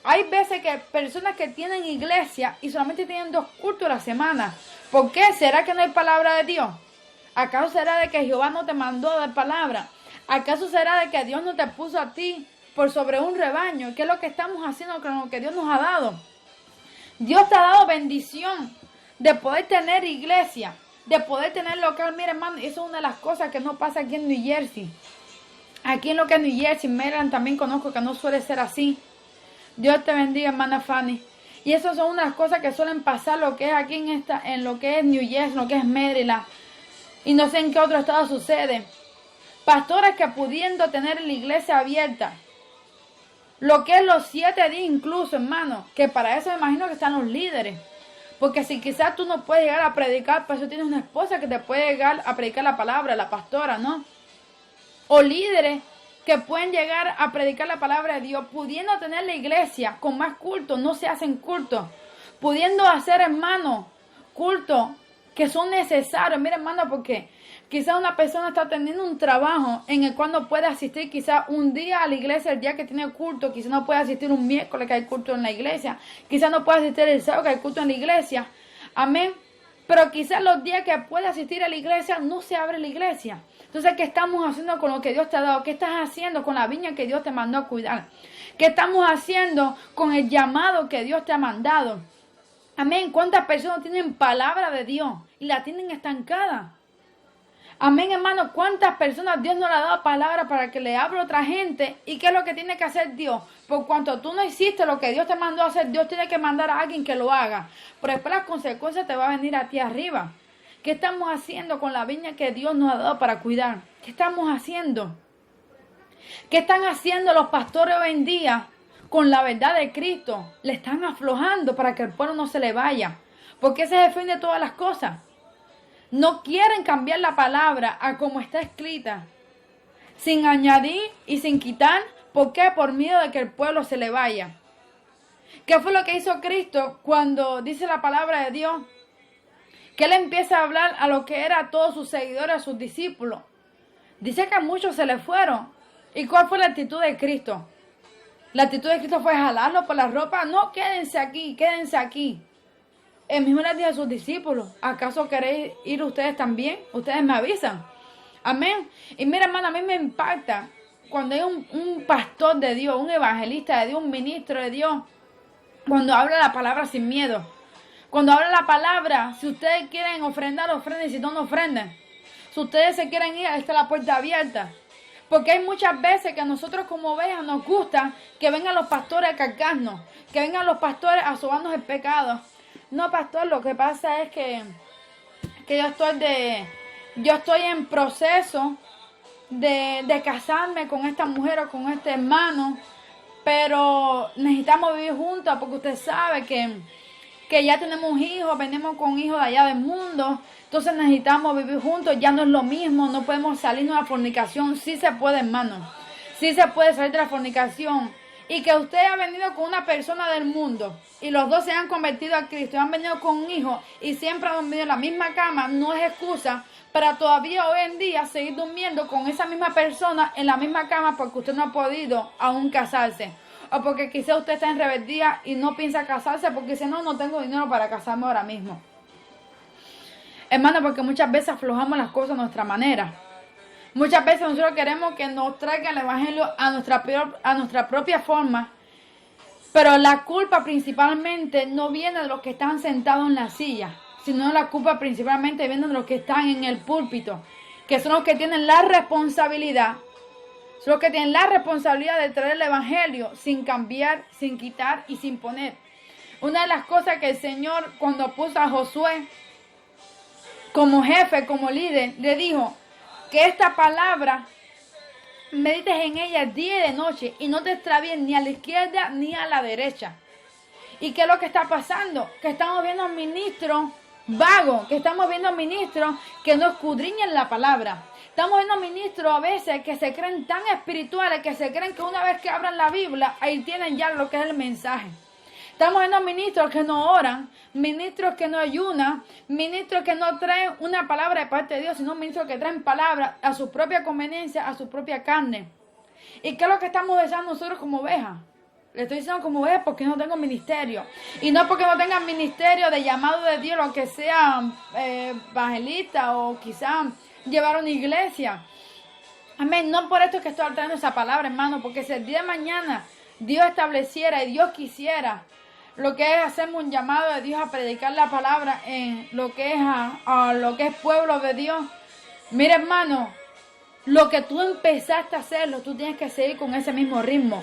Hay veces que personas que tienen iglesia y solamente tienen 2 cultos a la semana. ¿Por qué? ¿Será que no hay palabra de Dios? ¿Acaso será de que Jehová no te mandó a dar palabra? ¿Acaso será de que Dios no te puso a ti por sobre un rebaño? ¿Qué es lo que estamos haciendo con lo que Dios nos ha dado? Dios te ha dado bendición de poder tener iglesia, de poder tener local. Mira, hermano, eso es una de las cosas que no pasa aquí en New Jersey. Aquí en lo que es New Jersey, Maryland, también conozco que no suele ser así. Dios te bendiga, hermana Fanny. Y eso son unas cosas que suelen pasar lo que es aquí en lo que es New Jersey, lo que es Maryland. Y no sé en qué otro estado sucede. Pastores que pudiendo tener la iglesia abierta, lo que es los 7 días incluso, hermano, que para eso me imagino que están los líderes. Porque si quizás tú no puedes llegar a predicar, pues eso tienes una esposa que te puede llegar a predicar la palabra, la pastora, ¿no? O líderes que pueden llegar a predicar la palabra de Dios, pudiendo tener la iglesia con más culto, no se hacen cultos. Pudiendo hacer, hermano, cultos que son necesarios. Mira, hermano, porque quizás una persona está teniendo un trabajo en el cual no puede asistir quizás un día a la iglesia, el día que tiene culto. Quizás no puede asistir un miércoles que hay culto en la iglesia. Quizás no puede asistir el sábado que hay culto en la iglesia. Amén. Pero quizás los días que puede asistir a la iglesia no se abre la iglesia. Entonces, ¿qué estamos haciendo con lo que Dios te ha dado? ¿Qué estás haciendo con la viña que Dios te mandó a cuidar? ¿Qué estamos haciendo con el llamado que Dios te ha mandado? Amén. ¿Cuántas personas tienen palabra de Dios y la tienen estancada? Amén, hermano. ¿Cuántas personas Dios no le ha dado palabra para que le hable a otra gente? ¿Y qué es lo que tiene que hacer Dios? Por cuanto tú no hiciste lo que Dios te mandó a hacer, Dios tiene que mandar a alguien que lo haga. Pero después las consecuencias te van a venir a ti arriba. ¿Qué estamos haciendo con la viña que Dios nos ha dado para cuidar? ¿Qué estamos haciendo? ¿Qué están haciendo los pastores hoy en día con la verdad de Cristo? Le están aflojando para que el pueblo no se le vaya. Porque ese es el fin de todas las cosas. No quieren cambiar la palabra a como está escrita, sin añadir y sin quitar. ¿Por qué? Por miedo de que el pueblo se le vaya. ¿Qué fue lo que hizo Cristo cuando dice la palabra de Dios? Que Él empieza a hablar a lo que era a todos sus seguidores, a sus discípulos. Dice que a muchos se le fueron. ¿Y cuál fue la actitud de Cristo? La actitud de Cristo fue jalarlo por la ropa. No, quédense aquí, quédense aquí. Él mismo les dijo a sus discípulos, ¿acaso queréis ir ustedes también? Ustedes me avisan. Amén. Y mira, hermano, a mí me impacta cuando hay un pastor de Dios, un evangelista de Dios, un ministro de Dios, cuando habla la palabra sin miedo. Cuando habla la palabra, si ustedes quieren ofrendar, ofrenden, si no, no ofrenden. Si ustedes se quieren ir, ahí está la puerta abierta. Porque hay muchas veces que a nosotros como ovejas nos gusta que vengan los pastores a cargarnos, que vengan los pastores a sobarnos el pecado. No, pastor, lo que pasa es que yo estoy en proceso de casarme con esta mujer o con este hermano, pero necesitamos vivir juntos porque usted sabe que ya tenemos hijos, venimos con hijos de allá del mundo, entonces necesitamos vivir juntos, ya no es lo mismo, no podemos salirnos de la fornicación. Sí se puede, hermano. Sí se puede salir de la fornicación. Y que usted ha venido con una persona del mundo y los dos se han convertido a Cristo y han venido con un hijo y siempre han dormido en la misma cama, no es excusa para todavía hoy en día seguir durmiendo con esa misma persona en la misma cama porque usted no ha podido aún casarse. O porque quizá usted está en rebeldía y no piensa casarse porque dice, no tengo dinero para casarme ahora mismo. Hermano, porque muchas veces aflojamos las cosas a nuestra manera. Muchas veces nosotros queremos que nos traiga el evangelio a nuestra propia forma. Pero la culpa principalmente no viene de los que están sentados en la silla, sino la culpa principalmente viene de los que están en el púlpito, que son los que tienen la responsabilidad. Son los que tienen la responsabilidad de traer el evangelio sin cambiar, sin quitar y sin poner. Una de las cosas que el Señor, cuando puso a Josué como jefe, como líder, le dijo: que esta palabra medites en ella día y de noche y no te extravíes ni a la izquierda ni a la derecha. ¿Y qué es lo que está pasando? Que estamos viendo ministros vagos, que estamos viendo ministros que no escudriñan la palabra. Estamos viendo ministros a veces que se creen tan espirituales, que se creen que una vez que abran la Biblia, ahí tienen ya lo que es el mensaje. Estamos viendo ministros que no oran, ministros que no ayunan, ministros que no traen una palabra de parte de Dios, sino ministros que traen palabras a su propia conveniencia, a su propia carne. ¿Y qué es lo que estamos deseando nosotros como ovejas? Le estoy diciendo como ovejas porque no tengo ministerio. Y no porque no tengan ministerio de llamado de Dios, lo que sea evangelista o quizá llevar a una iglesia. Amén. No por esto es que estoy trayendo esa palabra, hermano, porque si el día de mañana Dios estableciera y Dios quisiera lo que es hacerme un llamado de Dios a predicar la palabra en lo que es a lo que es pueblo de Dios. Mira, hermano, lo que tú empezaste a hacerlo, tú tienes que seguir con ese mismo ritmo.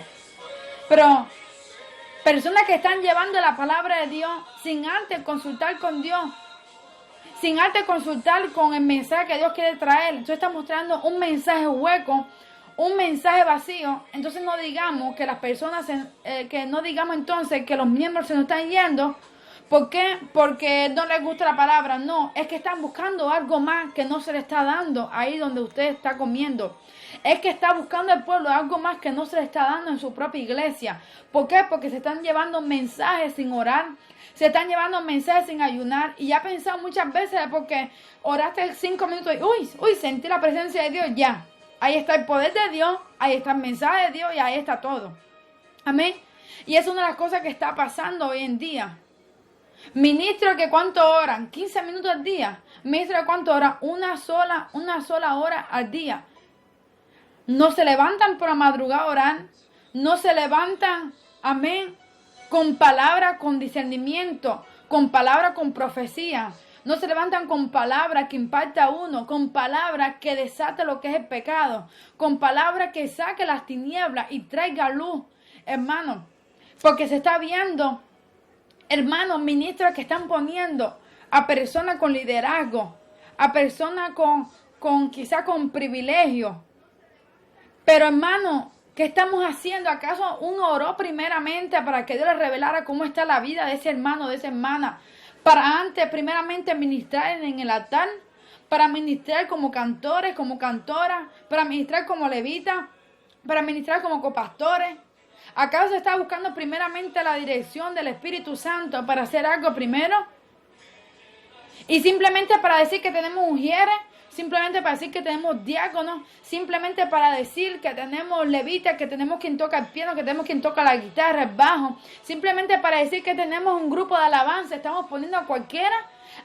Pero personas que están llevando la palabra de Dios sin antes consultar con Dios, sin antes consultar con el mensaje que Dios quiere traer, tú estás mostrando un mensaje hueco, un mensaje vacío. Entonces no digamos que las personas, que no digamos entonces que los miembros se nos están yendo. ¿Por qué? Porque no les gusta la palabra. No, es que están buscando algo más que no se le está dando ahí donde usted está comiendo. Es que está buscando el pueblo algo más que no se le está dando en su propia iglesia. ¿Por qué? Porque se están llevando mensajes sin orar. Se están llevando mensajes sin ayunar. Y ya he pensado muchas veces porque oraste 5 minutos y uy, sentí la presencia de Dios ya. Ahí está el poder de Dios, ahí está el mensaje de Dios y ahí está todo. Amén. Y es una de las cosas que está pasando hoy en día. Ministros que ¿cuánto oran? 15 minutos al día. Ministros que ¿cuánto oran? Una sola hora al día. No se levantan por la madrugada a orar. No se levantan, amén, con palabra, con discernimiento, con palabra, con profecía. No se levantan con palabras que impacta a uno, con palabras que desate lo que es el pecado, con palabras que saque las tinieblas y traiga luz, hermano. Porque se está viendo, hermanos, ministros que están poniendo a personas con liderazgo, a personas quizá con privilegio. Pero hermano, ¿qué estamos haciendo? ¿Acaso uno oró primeramente para que Dios le revelara cómo está la vida de ese hermano, de esa hermana? Para antes, primeramente, ministrar en el altar, para ministrar como cantores, como cantoras, para ministrar como levitas, para ministrar como copastores. ¿Acaso se está buscando primeramente la dirección del Espíritu Santo para hacer algo primero? Y simplemente para decir que tenemos ujieres, simplemente para decir que tenemos diáconos, simplemente para decir que tenemos levitas, que tenemos quien toca el piano, que tenemos quien toca la guitarra, el bajo, simplemente para decir que tenemos un grupo de alabanza, estamos poniendo a cualquiera,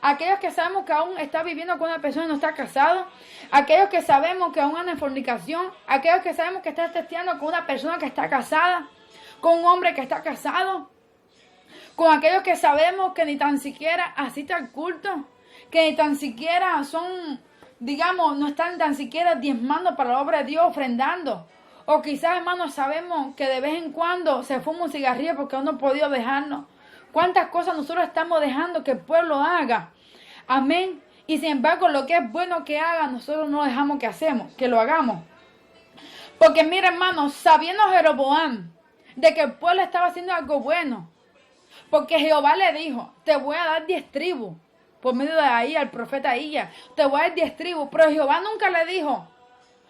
aquellos que sabemos que aún está viviendo con una persona y no está casado, aquellos que sabemos que aún anda en fornicación, aquellos que sabemos que está testeando con una persona que está casada, con un hombre que está casado, con aquellos que sabemos que ni tan siquiera asisten al culto, que ni tan siquiera son, digamos, no están tan siquiera diezmando para la obra de Dios, ofrendando. O quizás, hermanos, sabemos que de vez en cuando se fuma un cigarrillo porque aún no ha podido dejarnos. ¿Cuántas cosas nosotros estamos dejando que el pueblo haga? Amén. Y sin embargo, lo que es bueno que haga, nosotros no dejamos que lo hagamos. Porque mira, hermanos, sabiendo Jeroboam de que el pueblo estaba haciendo algo bueno, porque Jehová le dijo, te voy a dar 10 tribus. Por medio de ahí, al profeta Ahías, te voy a dar 10 tribus. Pero Jehová nunca le dijo,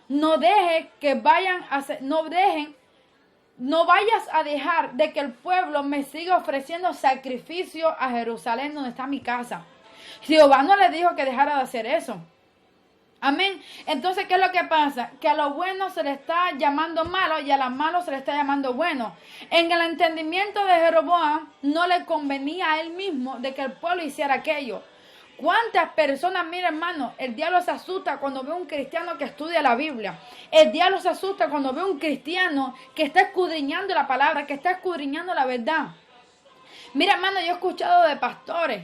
no dejes que vayan a hacer, no vayas a dejar de que el pueblo me siga ofreciendo sacrificio a Jerusalén, donde está mi casa. Jehová no le dijo que dejara de hacer eso. Amén. Entonces, ¿qué es lo que pasa? Que a lo bueno se le está llamando malo y a lo malo se le está llamando bueno. En el entendimiento de Jeroboam no le convenía a él mismo de que el pueblo hiciera aquello. ¿Cuántas personas, mira hermano, el diablo se asusta cuando ve un cristiano que estudia la Biblia? El diablo se asusta cuando ve un cristiano que está escudriñando la palabra, que está escudriñando la verdad. Mira hermano, yo he escuchado de pastores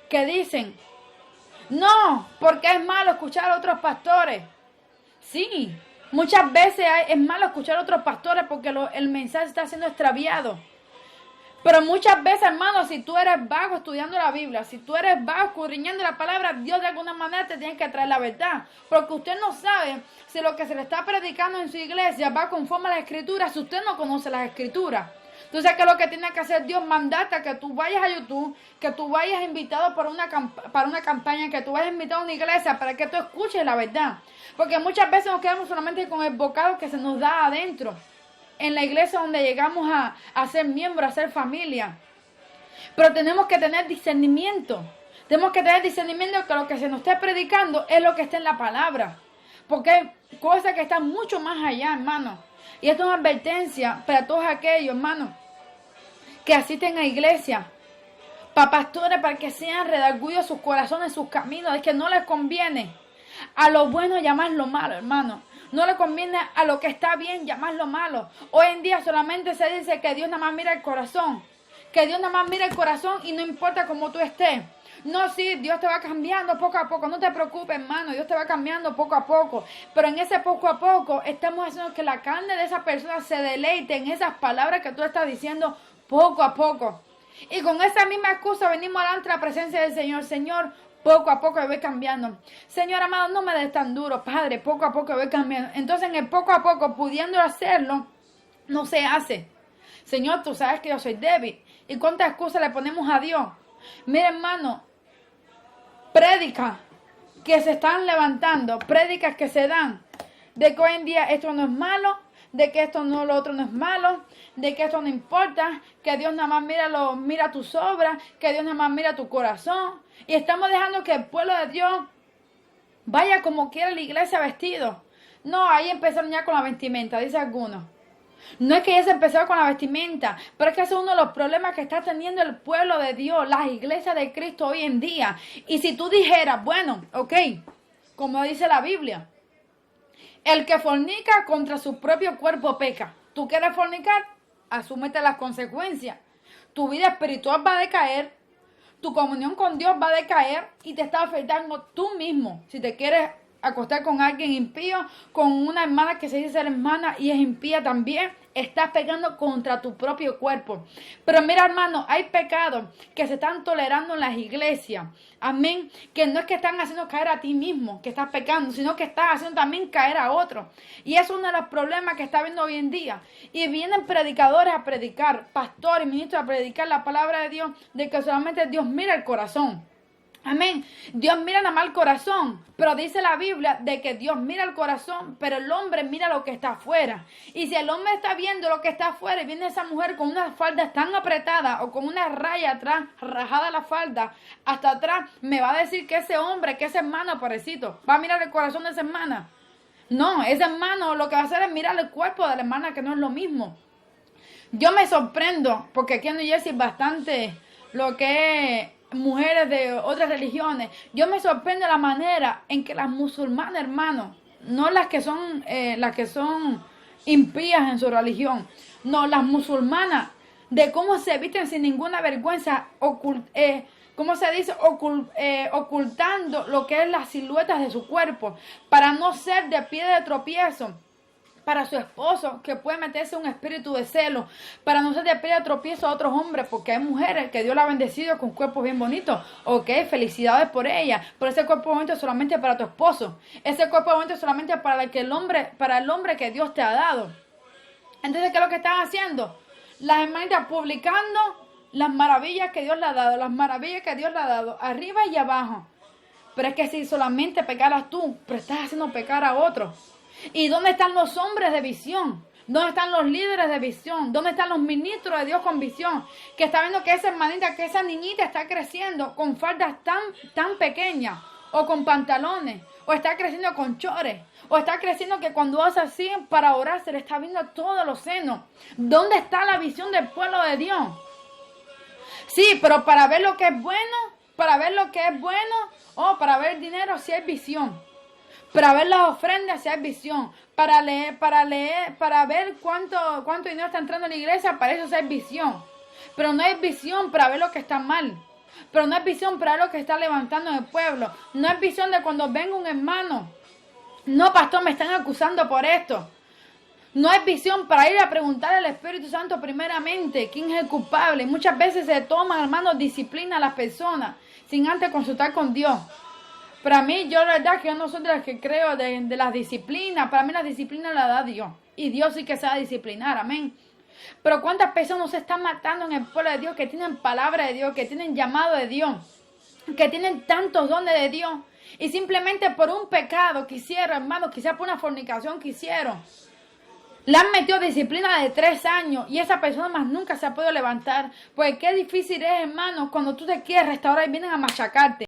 que dicen, no, porque es malo escuchar a otros pastores. Sí, muchas veces es malo escuchar a otros pastores porque el mensaje está siendo extraviado. Pero muchas veces, hermano, si tú eres vago estudiando la Biblia, si tú eres vago escudriñando la palabra, Dios de alguna manera te tiene que traer la verdad. Porque usted no sabe si lo que se le está predicando en su iglesia va conforme a las Escrituras, si usted no conoce las Escrituras. Entonces, ¿qué es lo que tiene que hacer Dios? Mandarte a que tú vayas a YouTube, que tú vayas invitado para una campaña, que tú vayas invitado a una iglesia para que tú escuches la verdad. Porque muchas veces nos quedamos solamente con el bocado que se nos da adentro. En la iglesia donde llegamos a ser miembros, a ser familia. Pero tenemos que tener discernimiento. Tenemos que tener discernimiento que lo que se nos esté predicando es lo que está en la palabra. Porque hay cosas que están mucho más allá, hermano. Y esto es una advertencia para todos aquellos, hermanos, que asisten a iglesia, para pastores, para que sean redargüidos sus corazones, sus caminos. Es que no les conviene a lo bueno llamar lo malo, hermano. No le conviene a lo que está bien llamar lo malo. Hoy en día solamente se dice que Dios nada más mira el corazón. Que Dios nada más mira el corazón y no importa cómo tú estés. No, sí, Dios te va cambiando poco a poco. No te preocupes, hermano. Dios te va cambiando poco a poco. Pero en ese poco a poco estamos haciendo que la carne de esa persona se deleite en esas palabras que tú estás diciendo poco a poco. Y con esa misma excusa venimos delante de la presencia del Señor. Señor, poco a poco voy cambiando. Señor amado, no me des tan duro, Padre. Poco a poco voy cambiando. Entonces, en el poco a poco, pudiendo hacerlo, no se hace. Señor, tú sabes que yo soy débil. ¿Y cuántas excusas le ponemos a Dios? Mira, hermano, prédicas que se están levantando, prédicas que se dan, de que hoy en día esto no es malo, de que esto no, lo otro no es malo, de que esto no importa, que Dios nada más mira tus obras, que Dios nada más mira tu corazón. Y estamos dejando que el pueblo de Dios vaya como quiera a la iglesia vestido. No, ahí empezaron ya con la vestimenta, dice algunos. No es que ya se empezó con la vestimenta, pero es que ese es uno de los problemas que está teniendo el pueblo de Dios, las iglesias de Cristo hoy en día. Y si tú dijeras, bueno, ok, como dice la Biblia, el que fornica contra su propio cuerpo peca. ¿Tú quieres fornicar? Asúmete las consecuencias. Tu vida espiritual va a decaer, tu comunión con Dios va a decaer y te está afectando tú mismo. Si te quieres acostar con alguien impío, con una hermana que se dice ser hermana y es impía también, estás pecando contra tu propio cuerpo. Pero mira, hermano, hay pecados que se están tolerando en las iglesias. Amén. Que no es que están haciendo caer a ti mismo, que estás pecando, sino que estás haciendo también caer a otros. Y es uno de los problemas que está habiendo hoy en día. Y vienen predicadores a predicar, pastores, ministros a predicar la palabra de Dios, de que solamente Dios mira el corazón. Amén. Dios mira nada más el corazón, pero dice la Biblia de que Dios mira el corazón, pero el hombre mira lo que está afuera. Y si el hombre está viendo lo que está afuera y viene esa mujer con unas faldas tan apretadas o con una raya atrás, rajada la falda, hasta atrás, me va a decir que ese hombre, que ese hermano, pobrecito, va a mirar el corazón de esa hermana. No, ese hermano lo que va a hacer es mirar el cuerpo de la hermana, que no es lo mismo. Yo me sorprendo, porque aquí en New Jersey es bastante lo que es mujeres de otras religiones. Yo me sorprende la manera en que las musulmanas, hermanos, no las que son impías en su religión, no, las musulmanas, de cómo se visten sin ninguna vergüenza, ocultando lo que es las siluetas de su cuerpo, para no ser de pie de tropiezo para su esposo, que puede meterse un espíritu de celo, para no ser de pie de tropiezo a otros hombres, porque hay mujeres que Dios la ha bendecido con cuerpos bien bonitos. Ok, felicidades por ella, pero ese cuerpo bonito es solamente para tu esposo. Ese cuerpo bonito es solamente para el hombre que Dios te ha dado. Entonces, ¿qué es lo que están haciendo? Las hermanitas publicando las maravillas que Dios le ha dado, las maravillas que Dios le ha dado, arriba y abajo. Pero es que si solamente pecaras tú, pero estás haciendo pecar a otros. ¿Y dónde están los hombres de visión? ¿Dónde están los líderes de visión? ¿Dónde están los ministros de Dios con visión? Que está viendo que esa hermanita, que esa niñita está creciendo con faldas tan pequeñas, o con pantalones, o está creciendo con chores, o está creciendo que cuando hace así para orar se le está viendo todos los senos. ¿Dónde está la visión del pueblo de Dios? Sí, pero para ver lo que es bueno, para ver dinero sí hay visión. Para ver las ofrendas sí hay visión. Para ver cuánto dinero está entrando en la iglesia, para eso sí hay visión. Pero no hay visión para ver lo que está mal. Pero no hay visión para ver lo que está levantando en el pueblo. No hay visión de cuando venga un hermano. No, pastor, me están acusando por esto. No hay visión para ir a preguntar al Espíritu Santo primeramente quién es el culpable. Muchas veces se toman, hermanos, disciplina a las personas sin antes consultar con Dios. Para mí, yo la verdad que yo no soy de las que creo de las disciplinas. Para mí la disciplina la da Dios. Y Dios sí que sabe disciplinar, amén. Pero ¿cuántas personas se están matando en el pueblo de Dios que tienen palabra de Dios, que tienen llamado de Dios, que tienen tantos dones de Dios? Y simplemente por un pecado que hicieron, hermano, quizás por una fornicación que hicieron, le han metido disciplina de 3 años y esa persona más nunca se ha podido levantar. Pues qué difícil es, hermano, cuando tú te quieres restaurar y vienen a machacarte.